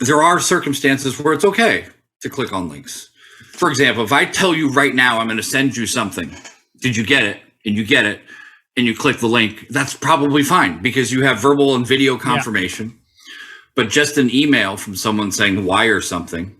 there are circumstances where it's okay to click on links. For example, if I tell you right now, I'm going to send you something, did you get it? And you get it, and you click the link, that's probably fine because you have verbal and video confirmation. Yeah. But just an email from someone saying wire something,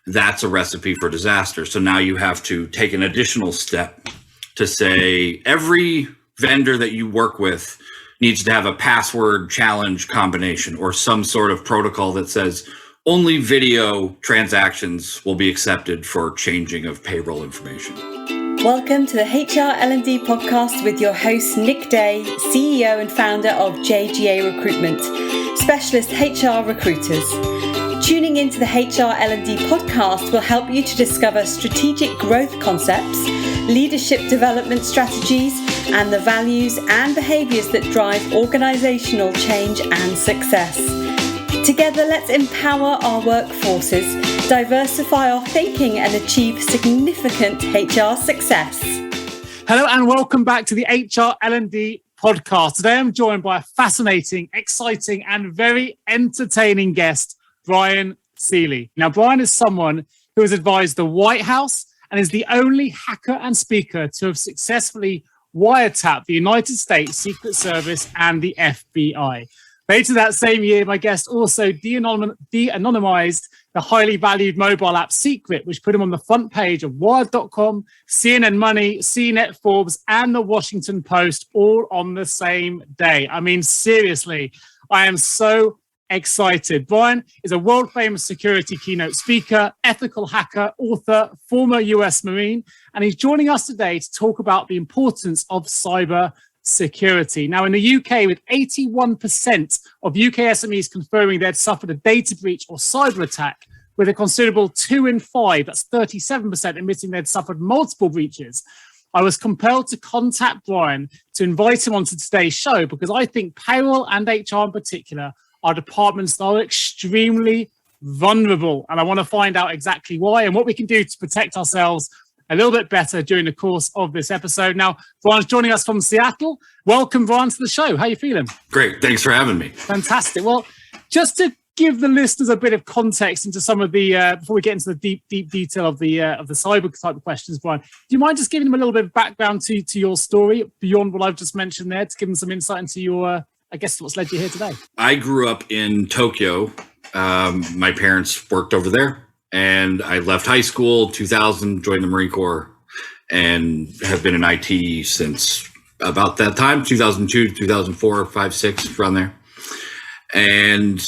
that's a recipe for disaster. So now you have to take an additional step to say every vendor that you work with needs to have a password challenge combination or some sort of protocol that says only video transactions will be accepted for changing of payroll information. Welcome to the HR L&D podcast with your host, Nick Day, CEO and founder of JGA Recruitment, specialist HR recruiters. Tuning into the HR L&D podcast will help you to discover strategic growth concepts, leadership development strategies, and the values and behaviors that drive organizational change and success. Together, let's empower our workforces, diversify our thinking, and achieve significant HR success. Hello and welcome back to the HR L&D podcast. Today I'm joined by a fascinating, exciting, and very entertaining guest, Bryan Seely. Now, Bryan is someone who has advised the White House and is the only hacker and speaker to have successfully wiretapped the United States Secret Service and the FBI. Later that same year, my guest also de-anonymized the highly valued mobile app Secret, which put him on the front page of Wired.com, CNNMoney, CNET Forbes, and the Washington Post, all on the same day. I mean, seriously, I am so excited. Bryan is a world-famous security keynote speaker, ethical hacker, author, former US Marine, and he's joining us today to talk about the importance of cyber security. Now, in the UK, with 81% of UK SMEs confirming they'd suffered a data breach or cyber attack, with a considerable 2 in 5, that's 37%, admitting they'd suffered multiple breaches, I was compelled to contact Bryan to invite him onto today's show because I think payroll and HR in particular are departments that are extremely vulnerable. And I want to find out exactly why and what we can do to protect ourselves a little bit better during the course of this episode. Now, Bryan's joining us from Seattle. Welcome, Bryan, to the show. How are you feeling? Great. Thanks for having me. Fantastic. Well, just to give the listeners a bit of context into some of the, before we get into the deep detail of the cyber type of questions, Bryan, do you mind just giving them a little bit of background to your story beyond what I've just mentioned there to give them some insight into your, I guess, what's led you here today? I grew up in Tokyo. My parents worked over there. And I left high school, 2000, joined the Marine Corps, and have been in IT since about that time, 2002, 2004, 5, 6, around there. And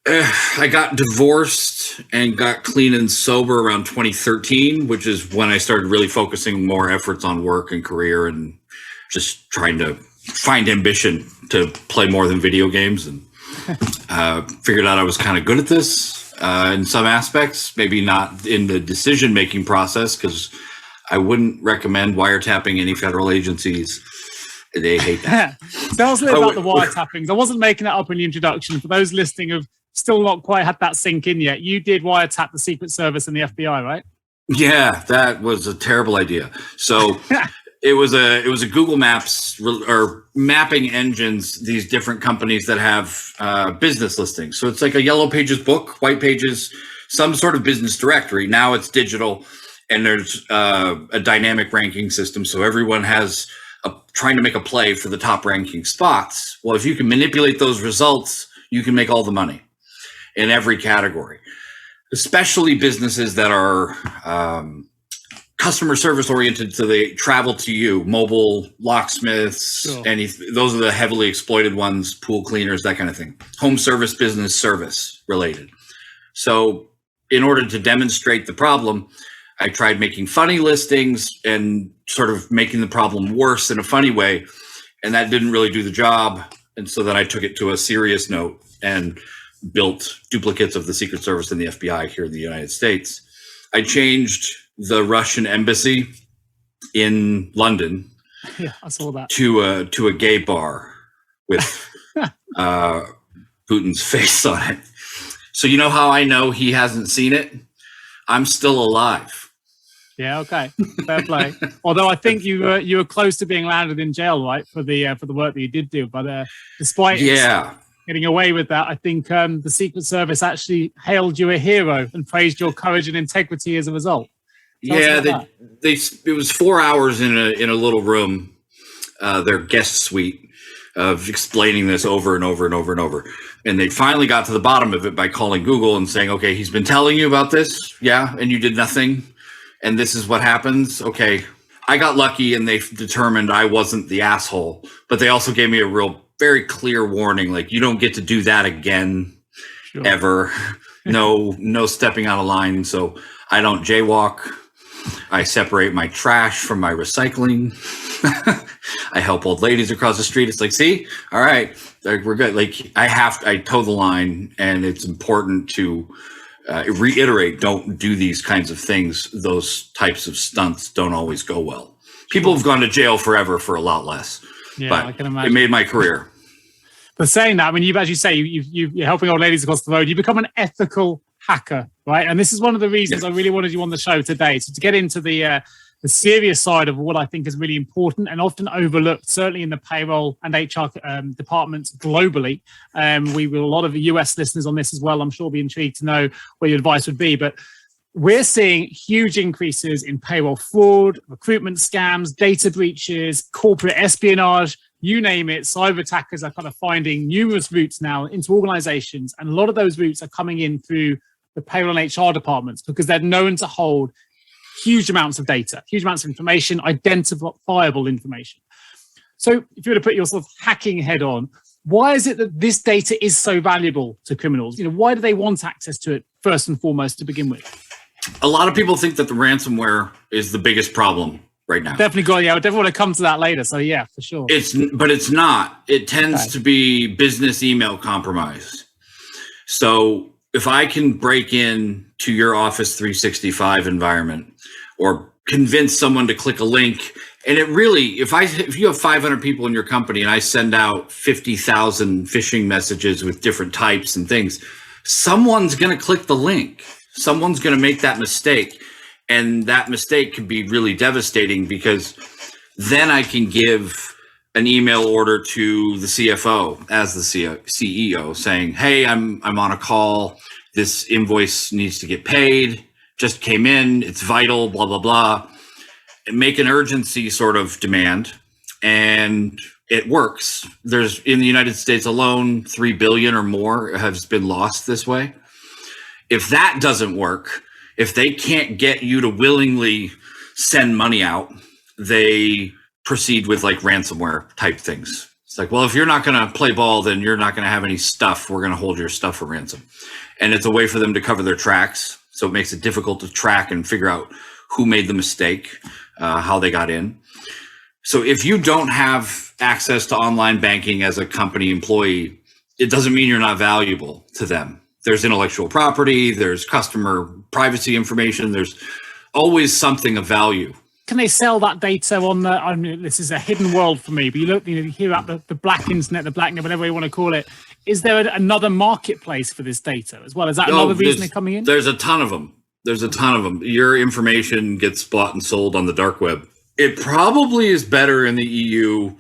I got divorced and got clean and sober around 2013, which is when I started really focusing more efforts on work and career and just trying to find ambition to play more than video games. And figured out I was kind of good at this. In some aspects, maybe not in the decision-making process, because I wouldn't recommend wiretapping any federal agencies. They hate that. Tell us a little about the wiretappings. I wasn't making that up in the introduction. For those listening who've still not quite had that sink in yet, you did wiretap the Secret Service and the FBI, right? Yeah, that was a terrible idea. So it was a Google Maps or mapping engines, these different companies that have business listings. So it's like a yellow pages book, white pages, some sort of business directory. Now it's digital and there's a dynamic ranking system. So everyone has trying to make a play for the top ranking spots. Well, if you can manipulate those results, you can make all the money in every category, especially businesses that are customer service oriented, so they travel to you, mobile locksmiths, sure. Those are the heavily exploited ones, pool cleaners, that kind of thing. Home service, business service related. So in order to demonstrate the problem, I tried making funny listings and sort of making the problem worse in a funny way. And that didn't really do the job. And so then I took it to a serious note and built duplicates of the Secret Service and the FBI here in the United States. I changed the Russian embassy in London I saw that. to a gay bar with Putin's face on it. So you know how I know he hasn't seen it? I'm still alive. Yeah, okay. Fair play. Although I think you were close to being landed in jail, right, for the work that you did do. But despite getting away with that. I think the Secret Service actually hailed you a hero and praised your courage and integrity as a result. It was 4 hours in a little room, their guest suite, of explaining this over and over and over and over. And they finally got to the bottom of it by calling Google and saying, okay, he's been telling you about this. Yeah. And you did nothing. And this is what happens. Okay. I got lucky and they determined I wasn't the asshole, but they also gave me a very clear warning. Like, you don't get to do that again, ever. No stepping out of line. So I don't jaywalk. I separate my trash from my recycling. I help old ladies across the street. It's like, see, all right, we're good. Like, I toe the line, and it's important to reiterate, don't do these kinds of things. Those types of stunts don't always go well. People have gone to jail forever for a lot less, but I can imagine. It made my career. But saying that, I mean, as you say, you're helping old ladies across the road. You become an ethical hacker, right? And this is one of the reasons I really wanted you on the show today. So to get into the serious side of what I think is really important and often overlooked, certainly in the payroll and HR departments globally. We will a lot of US listeners on this as well. I'm sure will be intrigued to know what your advice would be. But we're seeing huge increases in payroll fraud, recruitment scams, data breaches, corporate espionage, you name it. Cyber attackers are kind of finding numerous routes now into organizations. And a lot of those routes are coming in through the payroll and HR departments because they're known to hold huge amounts of data, huge amounts of information, identifiable information. So if you were to put your sort of hacking head on, why is it that this data is so valuable to criminals? Why do they want access to it first and foremost to begin with? A lot of people think that the ransomware is the biggest problem right now. I definitely want to come to that later. So yeah, for sure. But it's not. It tends to be business email compromise. So if I can break in to your Office 365 environment or convince someone to click a link, and it really, if you have 500 people in your company and I send out 50,000 phishing messages with different types and things, someone's going to click the link. Someone's going to make that mistake. And that mistake could be really devastating because then I can give an email order to the CFO as the CEO saying, hey, I'm on a call. This invoice needs to get paid. Just came in. It's vital, blah, blah, blah. And make an urgency sort of demand. And it works. There's in the United States alone, 3 billion or more has been lost this way. If that doesn't work, if they can't get you to willingly send money out, they proceed with like ransomware type things. It's like, well, if you're not going to play ball, then you're not going to have any stuff. We're going to hold your stuff for ransom. And it's a way for them to cover their tracks. So it makes it difficult to track and figure out who made the mistake, how they got in. So if you don't have access to online banking as a company employee, it doesn't mean you're not valuable to them. There's intellectual property, there's customer privacy information, there's always something of value. Can they sell that data on the, I mean, this is a hidden world for me, but you hear about the black internet, the black net, whatever you want to call it. Is there another marketplace for this data as well? Is that another reason they're coming in? There's a ton of them. Your information gets bought and sold on the dark web. It probably is better in the EU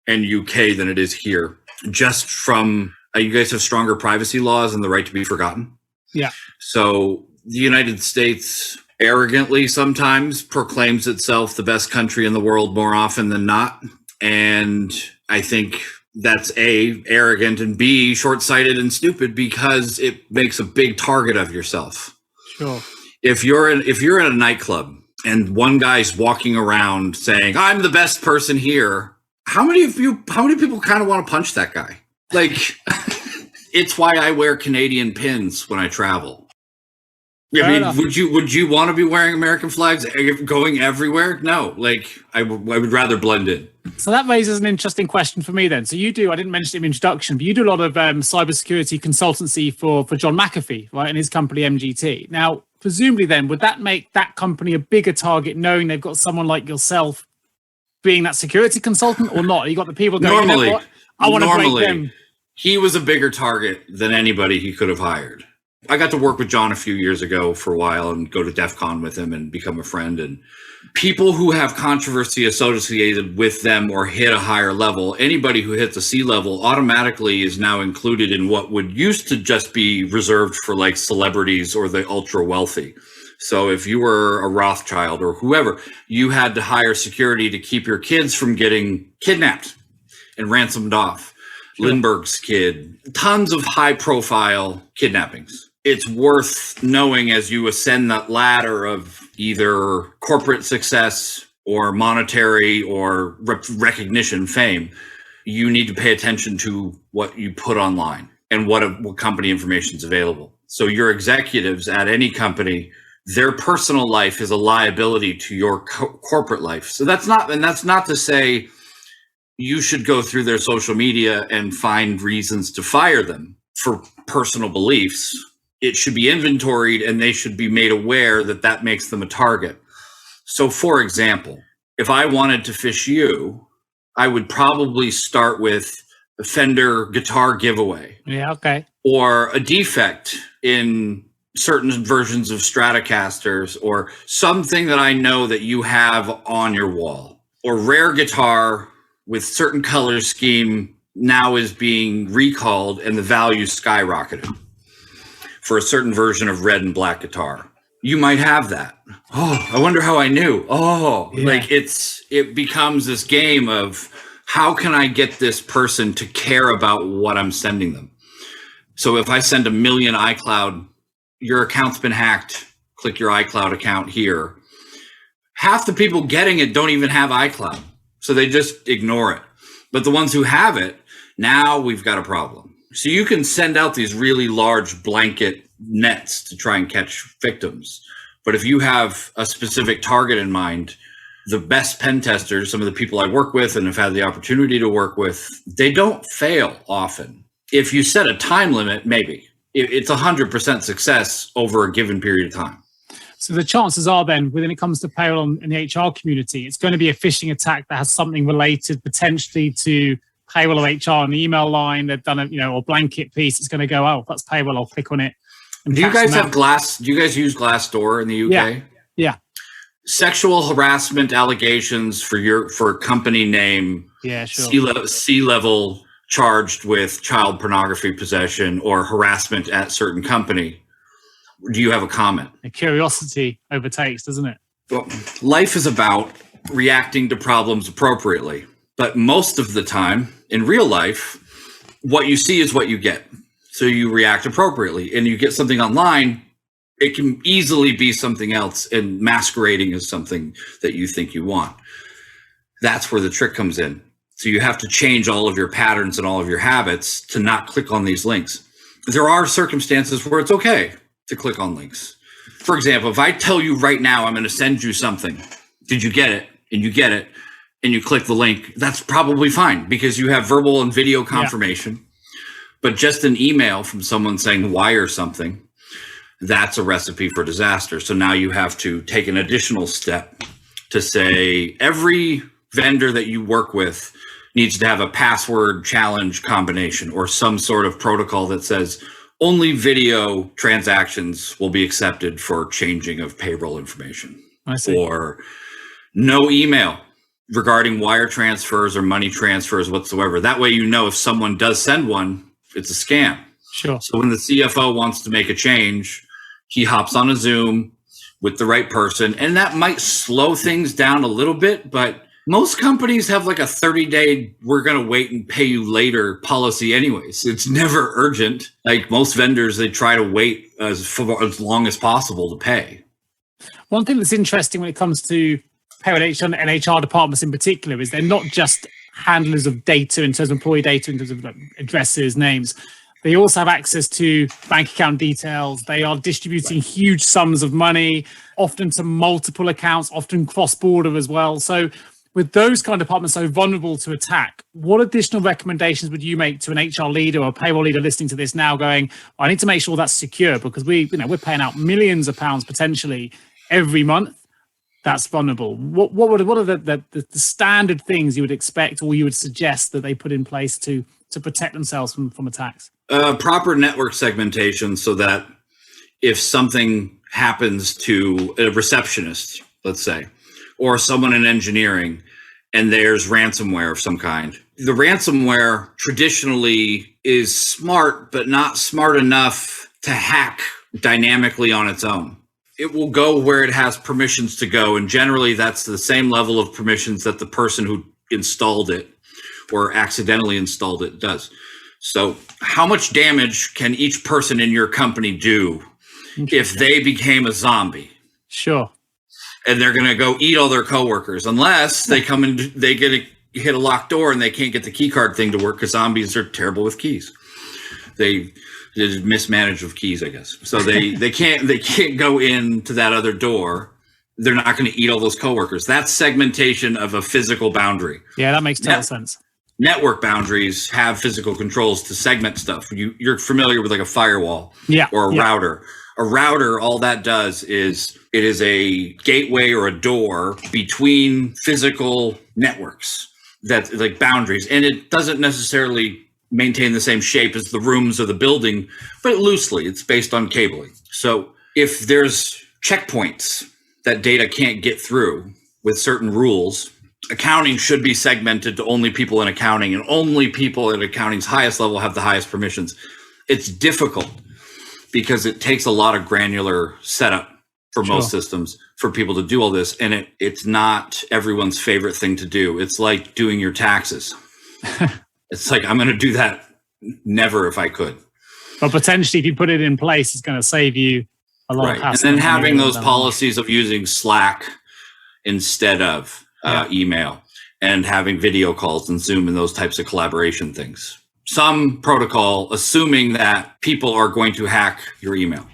and UK than it is here, just from... You guys have stronger privacy laws and the right to be forgotten. Yeah. So the United States arrogantly sometimes proclaims itself the best country in the world more often than not. And I think that's A, arrogant, and B, short-sighted and stupid because it makes a big target of yourself. Sure. If you're in a nightclub and one guy's walking around saying, I'm the best person here, how many people kind of want to punch that guy? Like, it's why I wear Canadian pins when I travel. I mean, would you want to be wearing American flags going everywhere? No, like I would rather blend in. So that raises an interesting question for me then. So you do, I didn't mention it in the introduction, but you do a lot of cybersecurity consultancy for John McAfee, right, and his company MGT. Now, presumably then, would that make that company a bigger target knowing they've got someone like yourself being that security consultant or not? You got the people going, normally, I want to break them. He was a bigger target than anybody he could have hired. I got to work with John a few years ago for a while and go to DEF CON with him and become a friend. And people who have controversy associated with them or hit a higher level, anybody who hits a C level automatically is now included in what would used to just be reserved for like celebrities or the ultra wealthy. So if you were a Rothschild or whoever, you had to hire security to keep your kids from getting kidnapped and ransomed off. Sure. Lindbergh's kid, tons of high profile kidnappings. It's worth knowing as you ascend that ladder of either corporate success or monetary or recognition, fame, you need to pay attention to what you put online and what company information is available. So your executives at any company, their personal life is a liability to your corporate life. So that's not to say you should go through their social media and find reasons to fire them for personal beliefs. It should be inventoried and they should be made aware that that makes them a target. So for example, if I wanted to phish you, I would probably start with a Fender guitar giveaway. Yeah, okay. Or a defect in certain versions of Stratocasters, or something that I know that you have on your wall. Or rare guitar with certain color scheme now is being recalled and the value skyrocketed for a certain version of red and black guitar. You might have that. Oh, I wonder how I knew. Oh, yeah. Like it becomes this game of how can I get this person to care about what I'm sending them? So if I send 1 million iCloud, your account's been hacked, click your iCloud account here. Half the people getting it don't even have iCloud, so they just ignore it. But the ones who have it, now we've got a problem. So you can send out these really large blanket nets to try and catch victims. But if you have a specific target in mind, the best pen testers, some of the people I work with and have had the opportunity to work with, they don't fail often. If you set a time limit, maybe. It's 100% success over a given period of time. So the chances are then, when it comes to payroll in the HR community, it's going to be a phishing attack that has something related potentially to payroll or HR on the email line. They've done a, or blanket piece. It's going to go, oh, that's payroll. I'll click on it. Do you guys have do you guys use Glassdoor in the UK? Yeah. Sexual harassment allegations for company name. Yeah, sure. C-level charged with child pornography possession or harassment at certain company. Do you have a comment? The curiosity overtakes, doesn't it? Well, life is about reacting to problems appropriately. But most of the time in real life, what you see is what you get. So you react appropriately and you get something online. It can easily be something else and masquerading as something that you think you want. That's where the trick comes in. So you have to change all of your patterns and all of your habits to not click on these links. There are circumstances where it's okay to click on links. For example, if I tell you right now, I'm going to send you something, did you get it? And you get it, and you click the link, that's probably fine because you have verbal and video confirmation. Yeah. But just an email from someone saying wire something, that's a recipe for disaster. So now you have to take an additional step to say every vendor that you work with needs to have a password challenge combination or some sort of protocol that says only video transactions will be accepted for changing of payroll information. I see. Or no email regarding wire transfers or money transfers whatsoever. That way, you know, if someone does send one, it's a scam. Sure. So when the CFO wants to make a change, he hops on a Zoom with the right person, and that might slow things down a little bit, but most companies have like a 30-day, we're going to wait and pay you later policy anyways. It's never urgent. Like most vendors, they try to wait as long as possible to pay. One thing that's interesting when it comes to payroll and HR departments in particular is they're not just handlers of data in terms of employee data, in terms of addresses, names. They also have access to bank account details. They are distributing huge sums of money, often to multiple accounts, often cross-border as well. So with those kind of departments so vulnerable to attack, what additional recommendations would you make to an HR leader or a payroll leader listening to this now going, I need to make sure that's secure because we're paying out millions of pounds potentially every month. That's vulnerable. What are the standard things you would expect or you would suggest that they put in place to protect themselves from attacks? Proper network segmentation so that if something happens to a receptionist, let's say, or someone in engineering, and there's ransomware of some kind. The ransomware traditionally is smart, but not smart enough to hack dynamically on its own. It will go where it has permissions to go, and generally that's the same level of permissions that the person who installed it or accidentally installed it does. So how much damage can each person in your company do if they became a zombie? Sure. And they're going to go eat all their coworkers, unless they come in, they hit a locked door and they can't get the key card thing to work, because zombies are terrible with keys. They mismanage with keys, I guess. So they can't go into that other door. They're not going to eat all those coworkers. That's segmentation of a physical boundary. Yeah, that makes total sense. Network boundaries have physical controls to segment stuff. You're familiar with like a firewall, or a router. A router, all that does is it is a gateway or a door between physical networks, that's like boundaries. And it doesn't necessarily maintain the same shape as the rooms or the building, but loosely, it's based on cabling. So if there's checkpoints that data can't get through with certain rules, accounting should be segmented to only people in accounting, and only people at accounting's highest level have the highest permissions. It's difficult because it takes a lot of granular setup for most systems for people to do all this. And it's not everyone's favorite thing to do. It's like doing your taxes. It's like, I'm going to do that never if I could. But potentially, if you put it in place, it's going to save you a lot of hassle. And then having those policies of using Slack instead of email, and having video calls and Zoom and those types of collaboration things. Some protocol assuming that people are going to hack your email.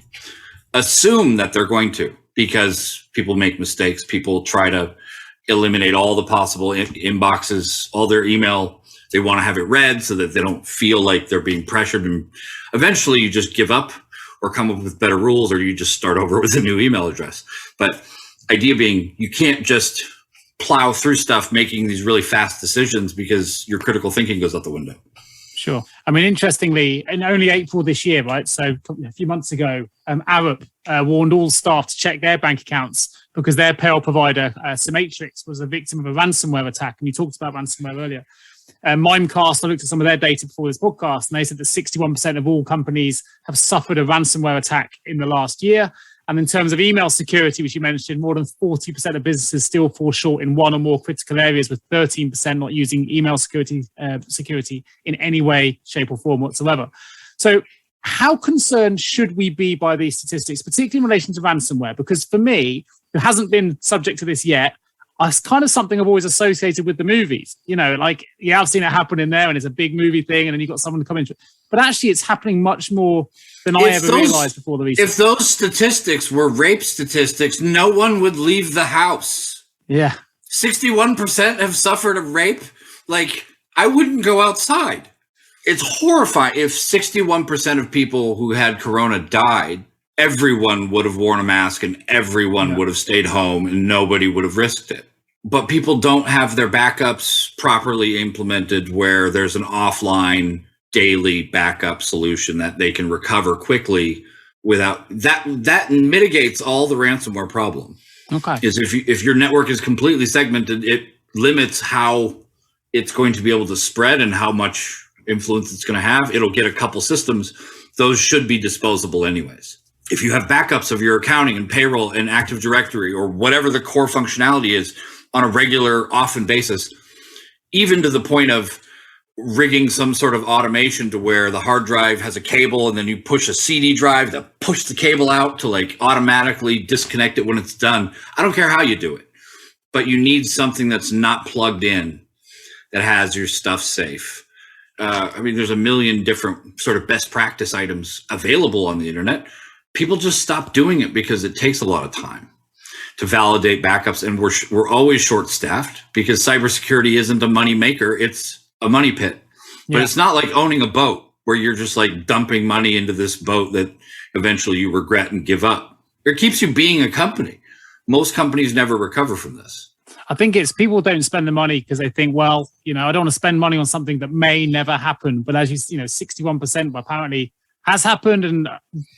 Assume that they're going to, because people make mistakes. People try to eliminate all the possible inboxes, all their email. They want to have it read so that they don't feel like they're being pressured. And eventually you just give up or come up with better rules, or you just start over with a new email address. But idea being, you can't just plow through stuff making these really fast decisions, because your critical thinking goes out the window. Sure. I mean, interestingly, in only April this year, right? So a few months ago, Arup warned all staff to check their bank accounts because their payroll provider, Symmetrix, was a victim of a ransomware attack. And you talked about ransomware earlier. Mimecast, I looked at some of their data before this podcast, and they said that 61% of all companies have suffered a ransomware attack in the last year. And in terms of email security, which you mentioned, more than 40% of businesses still fall short in one or more critical areas, with 13% not using email security in any way, shape, or form whatsoever. So how concerned should we be by these statistics, particularly in relation to ransomware? Because for me, who hasn't been subject to this yet, it's kind of something I've always associated with the movies. You know, like, I've seen it happen in there, and it's a big movie thing, and then you've got someone to come into it. But actually, it's happening much more than I ever realized before the research. If those statistics were rape statistics, no one would leave the house. Yeah. 61% have suffered a rape. Like, I wouldn't go outside. It's horrifying. If 61% of people who had corona died, everyone would have worn a mask and everyone would have stayed home and nobody would have risked it. But people don't have their backups properly implemented, where there's an offline daily backup solution that they can recover quickly without that mitigates all the ransomware problem. Okay. Is if your network is completely segmented, it limits how it's going to be able to spread and how much influence it's going to have. It'll get a couple systems. Those should be disposable anyways. If you have backups of your accounting and payroll and Active Directory or whatever the core functionality is on a regular, often basis, even to the point of rigging some sort of automation to where the hard drive has a cable and then you push a CD drive to push the cable out to like automatically disconnect it when it's done. I don't care how you do it, but you need something that's not plugged in, that has your stuff safe. I mean, there's a million different sort of best practice items available on the internet. People just stop doing it because it takes a lot of time to validate backups, and we're always short-staffed because cybersecurity isn't a money maker; it's a money pit. But it's not like owning a boat where you're just like dumping money into this boat that eventually you regret and give up. It keeps you being a company. Most companies never recover from this. I think it's people don't spend the money because they think, well, I don't want to spend money on something that may never happen. But as 61%, but apparently has happened, and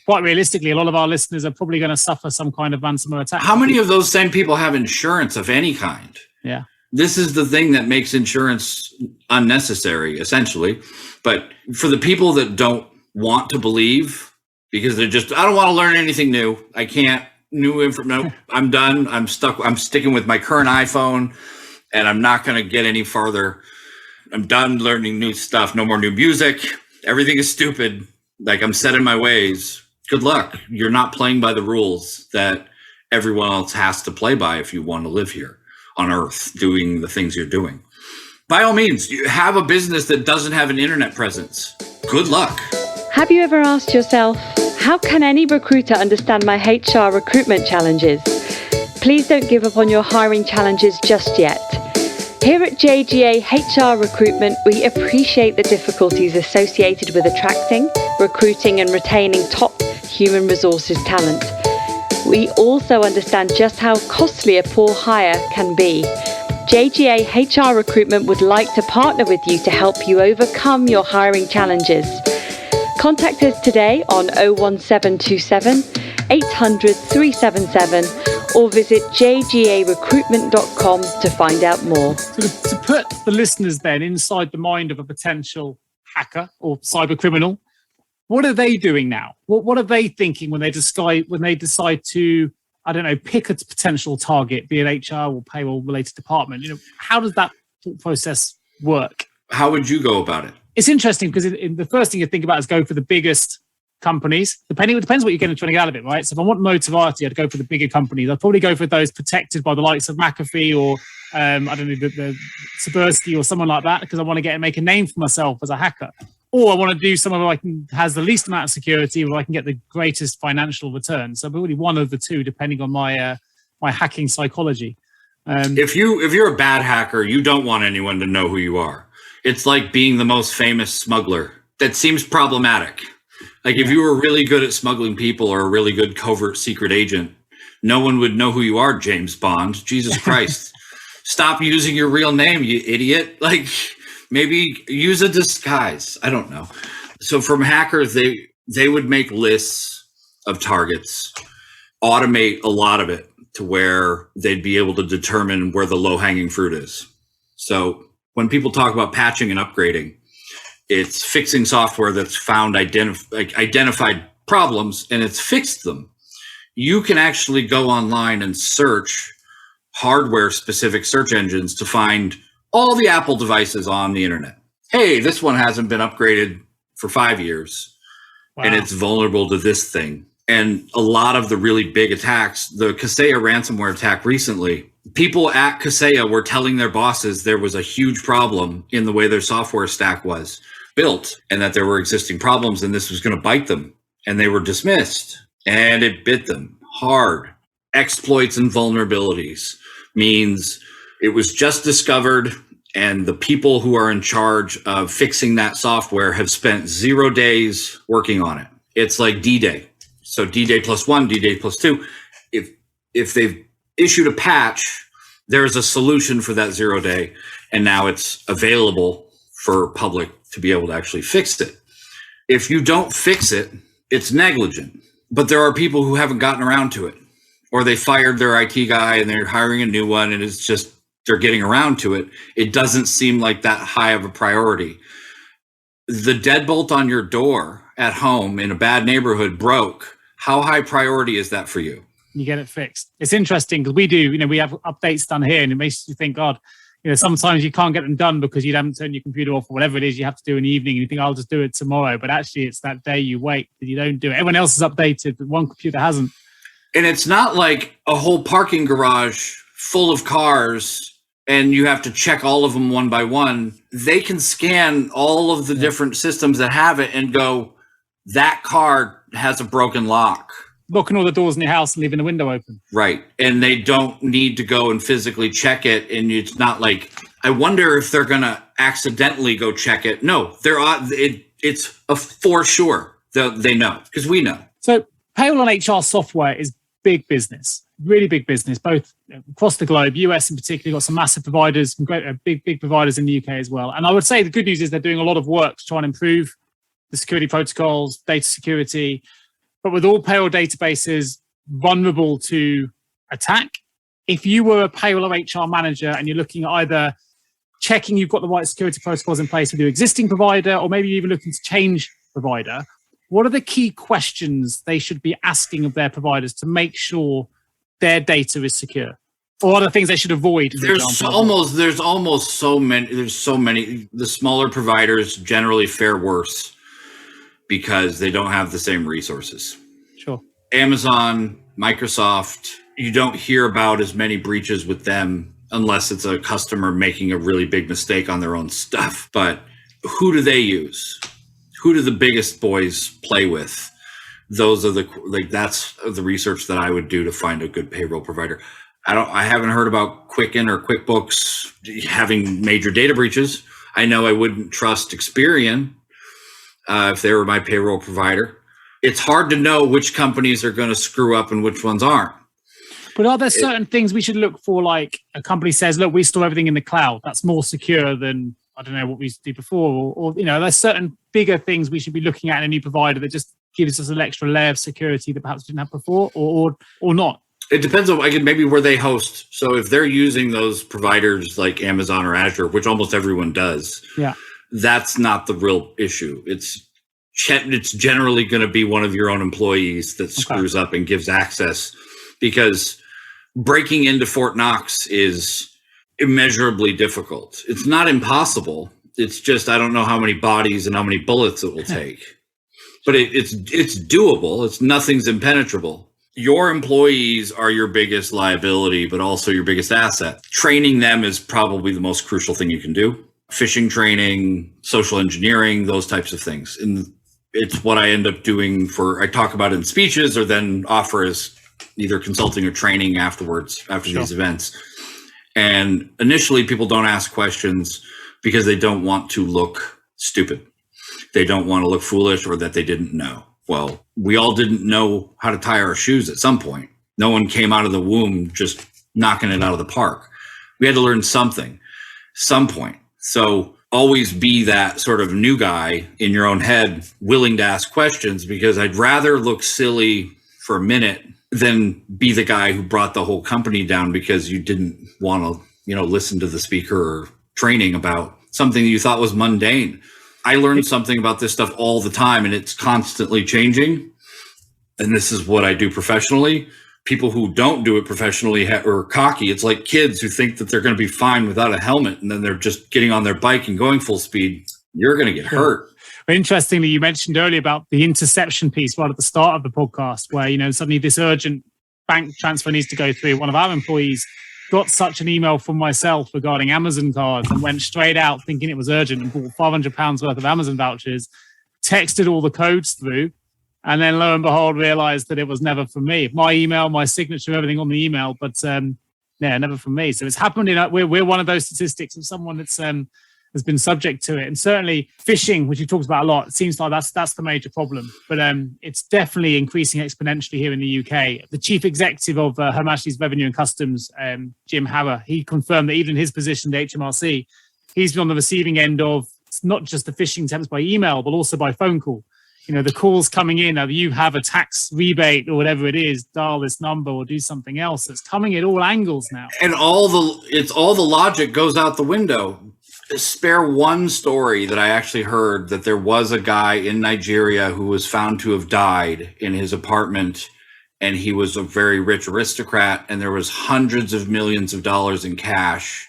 quite realistically, a lot of our listeners are probably going to suffer some kind of ransomware attack. How many of those same people have insurance of any kind? Yeah. This is the thing that makes insurance unnecessary, essentially. But for the people that don't want to believe, because they're just, I don't want to learn anything new. I can't, new information. No, I'm done. I'm stuck. I'm sticking with my current iPhone, and I'm not going to get any farther. I'm done learning new stuff. No more new music. Everything is stupid. Like, I'm set in my ways. Good luck. You're not playing by the rules that everyone else has to play by if you want to live here on Earth doing the things you're doing. By all means, you have a business that doesn't have an internet presence. Good luck. Have you ever asked yourself, how can any recruiter understand my HR recruitment challenges? Please don't give up on your hiring challenges just yet. Here at JGA HR Recruitment, we appreciate the difficulties associated with attracting, recruiting, and retaining top human resources talent. We also understand just how costly a poor hire can be. JGA HR Recruitment would like to partner with you to help you overcome your hiring challenges. Contact us today on 01727 800 377 or visit jgarecruitment.com to find out more. So to put the listeners then inside the mind of a potential hacker or cyber criminal, what are they doing now? What are they thinking when they decide to, I don't know, pick a potential target, be it HR or payroll related department? How does that process work? How would you go about it? It's interesting because the first thing you think about is go for the biggest companies. It depends what you're trying to get out of it, right? So if I want notoriety, I'd go for the bigger companies. I'd probably go for those protected by the likes of McAfee or I don't know, the Sebersky or someone like that, because I want to make a name for myself as a hacker. Or I want to do somewhere where has the least amount of security, where I can get the greatest financial return. So probably one of the two, depending on my hacking psychology. If you're a bad hacker, you don't want anyone to know who you are. It's like being the most famous smuggler. That seems problematic. Like if you were really good at smuggling people or a really good covert secret agent, no one would know who you are, James Bond. Jesus Christ. Stop using your real name, you idiot. Like maybe use a disguise. I don't know. So from hackers, they would make lists of targets, automate a lot of it to where they'd be able to determine where the low-hanging fruit is. So when people talk about patching and upgrading, it's fixing software that's found identified problems and it's fixed them. You can actually go online and search hardware-specific search engines to find all the Apple devices on the internet. Hey, this one hasn't been upgraded for 5 years, wow, and it's vulnerable to this thing. And a lot of the really big attacks, the Kaseya ransomware attack recently, people at Kaseya were telling their bosses there was a huge problem in the way their software stack was built and that there were existing problems and this was going to bite them. And they were dismissed and it bit them hard. Exploits and vulnerabilities means it was just discovered and the people who are in charge of fixing that software have spent 0 days working on it. It's like D-Day. So D-Day +1, D-Day +2. If they've issued a patch, there's a solution for that 0 day, and now it's available for public to be able to actually fix it. If you don't fix it, it's negligent. But there are people who haven't gotten around to it, or they fired their IT guy and they're hiring a new one, and it's just they're getting around to it. It doesn't seem like that high of a priority. The deadbolt on your door at home in a bad neighborhood broke. How high priority is that for you? You get it fixed. It's interesting because we do, we have updates done here and it makes you think, God, sometimes you can't get them done because you haven't turned your computer off or whatever it is you have to do in the evening and you think, I'll just do it tomorrow. But actually it's that day you wait that you don't do it. Everyone else is updated, but one computer hasn't. And it's not like a whole parking garage full of cars and you have to check all of them one by one. They can scan all of the different systems that have it and go, that car has a broken lock. Locking all the doors in your house and leaving the window open. Right. And they don't need to go and physically check it. And it's not like, I wonder if they're going to accidentally go check it. No, it's a for sure. They know because we know. So payroll and HR software is big business, really big business, both across the globe. US in particular got some massive providers, some great big providers in the UK as well. And I would say the good news is they're doing a lot of work to try and improve the security protocols, data security, but with all payroll databases vulnerable to attack, if you were a payroll or HR manager and you're looking at either checking you've got the right security protocols in place with your existing provider, or maybe you're even looking to change provider, what are the key questions they should be asking of their providers to make sure their data is secure? Or other things they should avoid? There's almost so many. The smaller providers generally fare worse because they don't have the same resources. Sure. Amazon, Microsoft, you don't hear about as many breaches with them unless it's a customer making a really big mistake on their own stuff. But who do they use? Who do the biggest boys play with? Those are that's the research that I would do to find a good payroll provider. I haven't heard about Quicken or QuickBooks having major data breaches. I know I wouldn't trust Experian if they were my payroll provider. It's hard to know which companies are going to screw up and which ones aren't. But are there certain things we should look for? Like a company says, look, we store everything in the cloud. That's more secure than, I don't know, what we used to do before. Or there's certain bigger things we should be looking at in a new provider that just gives us an extra layer of security that perhaps we didn't have before, or not. It depends on maybe where they host. So if they're using those providers like Amazon or Azure, which almost everyone does, that's not the real issue. It's generally going to be one of your own employees that screws up and gives access, because breaking into Fort Knox is immeasurably difficult. It's not impossible. It's just, I don't know how many bodies and how many bullets it will take, but it's doable. Nothing's impenetrable. Your employees are your biggest liability, but also your biggest asset. Training them is probably the most crucial thing you can do. Phishing training, social engineering, those types of things. And it's what I end up doing I talk about in speeches or then offer as either consulting or training afterwards, after these events. And initially people don't ask questions because they don't want to look stupid. They don't want to look foolish or that they didn't know. Well, we all didn't know how to tie our shoes at some point. No one came out of the womb just knocking it out of the park. We had to learn something, some point. So always be that sort of new guy in your own head, willing to ask questions, because I'd rather look silly for a minute than be the guy who brought the whole company down because you didn't want to, listen to the speaker or training about something you thought was mundane. I learn something about this stuff all the time, and it's constantly changing. And this is what I do professionally. People who don't do it professionally are cocky. It's like kids who think that they're going to be fine without a helmet, and then they're just getting on their bike and going full speed. You're going to get hurt. Interestingly, you mentioned earlier about the interception piece right at the start of the podcast, where, suddenly this urgent bank transfer needs to go through. One of our employees got such an email from myself regarding Amazon cards and went straight out thinking it was urgent and bought £500 worth of Amazon vouchers, texted all the codes through, and then lo and behold realized that it was never from me. My email, my signature, everything on the email, but never from me. So it's happened. We're one of those statistics of someone that's has been subject to it. And certainly phishing, which you talked about a lot, it seems like that's the major problem. But it's definitely increasing exponentially here in the UK. The chief executive of Her Majesty's Revenue and Customs, Jim Harrer, he confirmed that even in his position at HMRC, he's been on the receiving end of not just the phishing attempts by email, but also by phone call. The calls coming in, you have a tax rebate or whatever it is, dial this number or do something else. It's coming at all angles now. And all the logic goes out the window. Spare one story that I actually heard, that there was a guy in Nigeria who was found to have died in his apartment, and he was a very rich aristocrat, and there was hundreds of millions of dollars in cash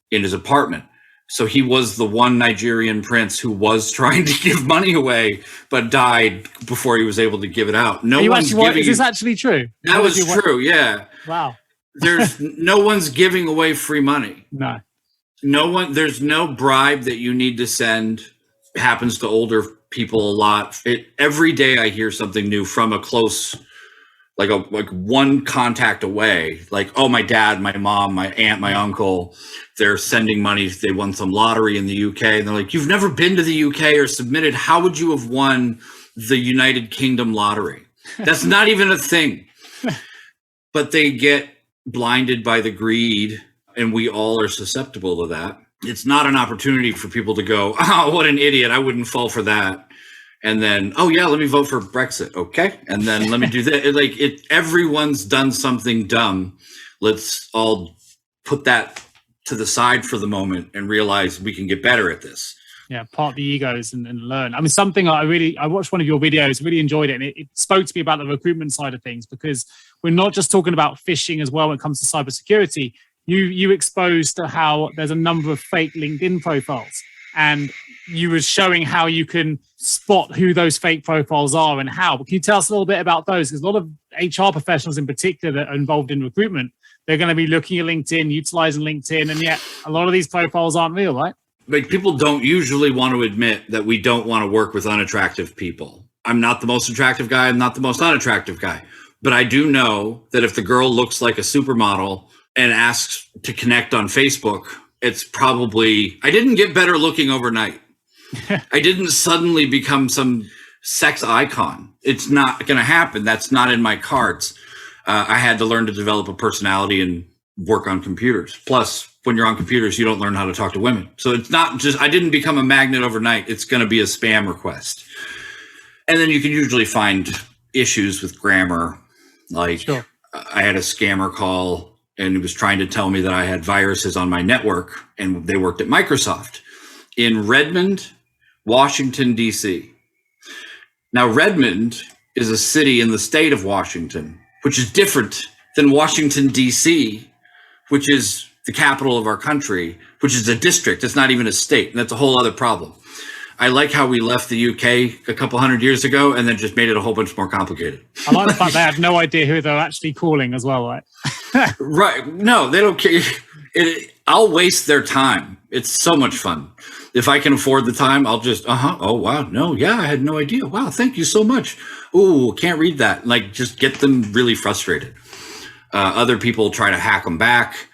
in his apartment. So he was the one Nigerian prince who was trying to give money away, but died before he was able to give it out. Is this actually true? That was true, yeah. Wow. There's no one's giving away free money. No. There's no bribe that you need to send. It happens to older people a lot. Every day I hear something new from a close, like one contact away. Like, oh, my dad, my mom, my aunt, my uncle, they're sending money. They won some lottery in the UK. And they're like, you've never been to the UK or submitted. How would you have won the United Kingdom lottery? That's not even a thing. But they get blinded by the greed. And we all are susceptible to that. It's not an opportunity for people to go, oh, what an idiot. I wouldn't fall for that. And then, oh yeah, let me vote for Brexit. Okay. And then let me do that. Everyone's done something dumb. Let's all put that to the side for the moment and realize we can get better at this. Yeah, part the egos and learn. I mean, something I watched one of your videos, really enjoyed it. And it spoke to me about the recruitment side of things, because we're not just talking about phishing as well when it comes to cybersecurity. You exposed to how there's a number of fake LinkedIn profiles, and you were showing how you can spot who those fake profiles are and how. But can you tell us a little bit about those? Because a lot of HR professionals in particular that are involved in recruitment, they're going to be looking at LinkedIn, utilizing LinkedIn, and yet a lot of these profiles aren't real, right? Like, people don't usually want to admit that we don't want to work with unattractive people. I'm not the most attractive guy. I'm not the most unattractive guy. But I do know that if the girl looks like a supermodel and asks to connect on Facebook, it's probably, I didn't get better looking overnight. I didn't suddenly become some sex icon. It's not going to happen. That's not in my cards. I had to learn to develop a personality and work on computers. Plus, when you're on computers, you don't learn how to talk to women. So it's not just, I didn't become a magnet overnight. It's going to be a spam request. And then you can usually find issues with grammar. Like, sure. I had a scammer call and he was trying to tell me that I had viruses on my network, and they worked at Microsoft in Redmond, Washington, D.C. Now, Redmond is a city in the state of Washington, which is different than Washington, D.C., which is the capital of our country, which is a district. It's not even a state. And that's a whole other problem. I like how we left the UK a couple hundred years ago and then just made it a whole bunch more complicated. I like the fact they have no idea who they're actually calling as well, right? Right. No, they don't care. I'll waste their time. It's so much fun. If I can afford the time, I'll just, oh, wow. No, yeah, I had no idea. Wow, thank you so much. Ooh, can't read that. Like, just get them really frustrated. Other people try to hack them back.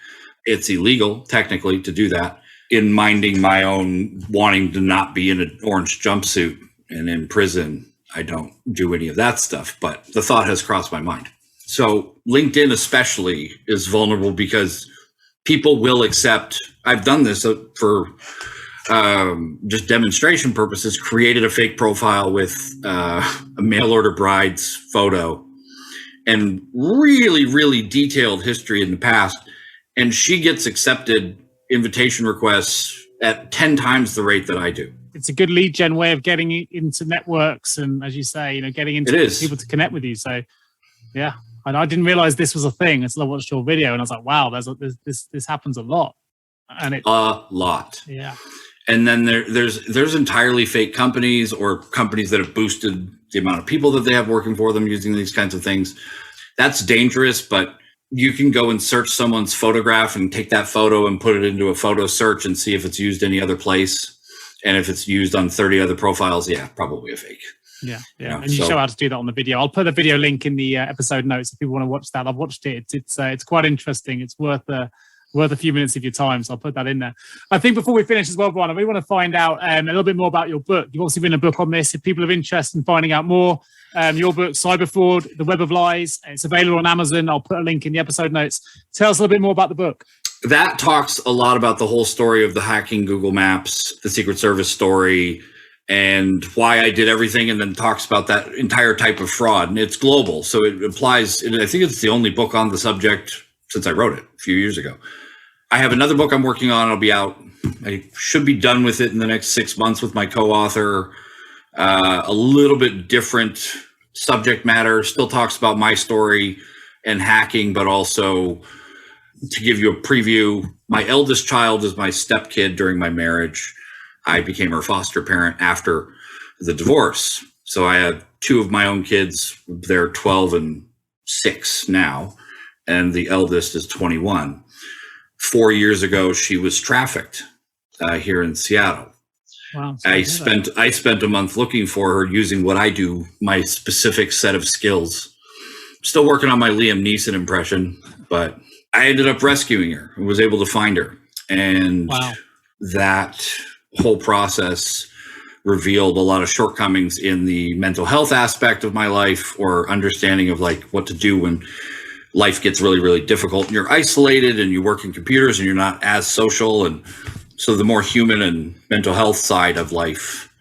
It's illegal, technically, to do that. In minding my own wanting to not be in an orange jumpsuit and in prison, I don't do any of that stuff. But the thought has crossed my mind. So LinkedIn especially is vulnerable because people will accept. I've done this for just demonstration purposes, created a fake profile with a mail order bride's photo and really, really detailed history in the past. And she gets accepted invitation requests at 10 times the rate that I do. It's a good lead gen way of getting into networks and, as you say, getting into people to connect with you. So, yeah. And I didn't realize this was a thing until I watched your video, and I was like, wow, this happens a lot. And a lot. Yeah. And then there's entirely fake companies or companies that have boosted the amount of people that they have working for them using these kinds of things. That's dangerous, but you can go and search someone's photograph and take that photo and put it into a photo search and see if it's used any other place. And if it's used on 30 other profiles, yeah, probably a fake. Yeah. And you show how to do that on the video. I'll put a video link in the episode notes if people want to watch that. I've watched it. It's quite interesting. It's worth a few minutes of your time. So I'll put that in there. I think before we finish as well, Bryan, I really want to find out a little bit more about your book. You've obviously written a book on this. If people are interested in finding out more, your book, Cyber Fraud, The Web of Lies, it's available on Amazon. I'll put a link in the episode notes. Tell us a little bit more about the book. That talks a lot about the whole story of the hacking Google Maps, the Secret Service story, and why I did everything, and then talks about that entire type of fraud. And it's global. So it applies. I think it's the only book on the subject since I wrote it a few years ago. I have another book I'm working on. It'll be out. I should be done with it in the next 6 months with my co-author. A little bit different subject matter. Still talks about my story and hacking, but also to give you a preview, my eldest child is my stepkid during my marriage. I became her foster parent after the divorce. So I have two of my own kids. They're 12 and 6 now, and the eldest is 21. 4 years ago, she was trafficked here in Seattle. Wow, I spent a month looking for her using what I do, my specific set of skills. Still working on my Liam Neeson impression, but I ended up rescuing her and was able to find her. And that whole process revealed a lot of shortcomings in the mental health aspect of my life, or understanding of like what to do when life gets really, really difficult and you're isolated and you work in computers and you're not as social. And so the more human and mental health side of life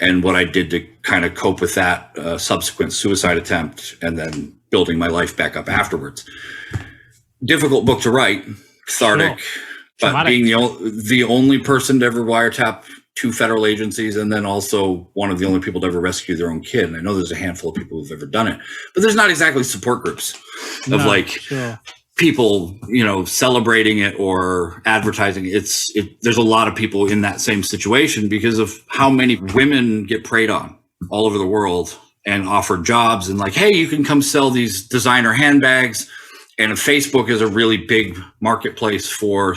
and what I did to kind of cope with that subsequent suicide attempt, and then building my life back up afterwards. Difficult book to write, cathartic, but Traumatic. being the only person to ever wiretap 2 federal agencies, and then also one of the only people to ever rescue their own kid. And I know there's a handful of people who've ever done it, but there's not exactly support groups of people, celebrating it or advertising. There's a lot of people in that same situation because of how many women get preyed on all over the world and offered jobs and like, hey, you can come sell these designer handbags. And Facebook is a really big marketplace for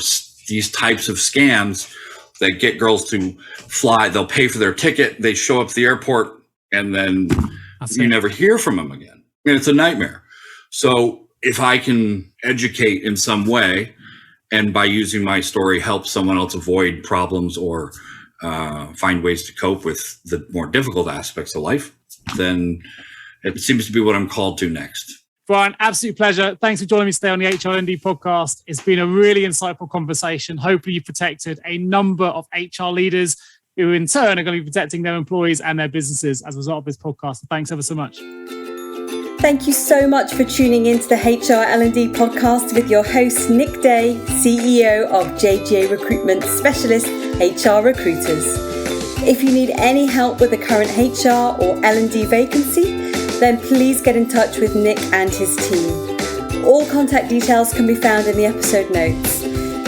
these types of scams that get girls to fly. They'll pay for their ticket. They show up at the airport, and then you never hear from them again. And it's a nightmare. So if I can educate in some way, and by using my story help someone else avoid problems or find ways to cope with the more difficult aspects of life, then it seems to be what I'm called to next. Bryan, absolute pleasure. Thanks for joining me today on the HRLD podcast. It's been a really insightful conversation. Hopefully you've protected a number of HR leaders who in turn are going to be protecting their employees and their businesses as a result of this podcast. Thanks ever so much. Thank you so much for tuning into the HR L&D podcast with your host, Nick Day, CEO of JGA Recruitment Specialist HR Recruiters. If you need any help with the current HR or L&D vacancy, then please get in touch with Nick and his team. All contact details can be found in the episode notes.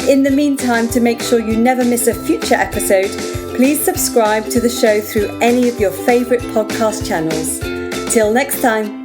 In the meantime, to make sure you never miss a future episode, please subscribe to the show through any of your favorite podcast channels. Till next time.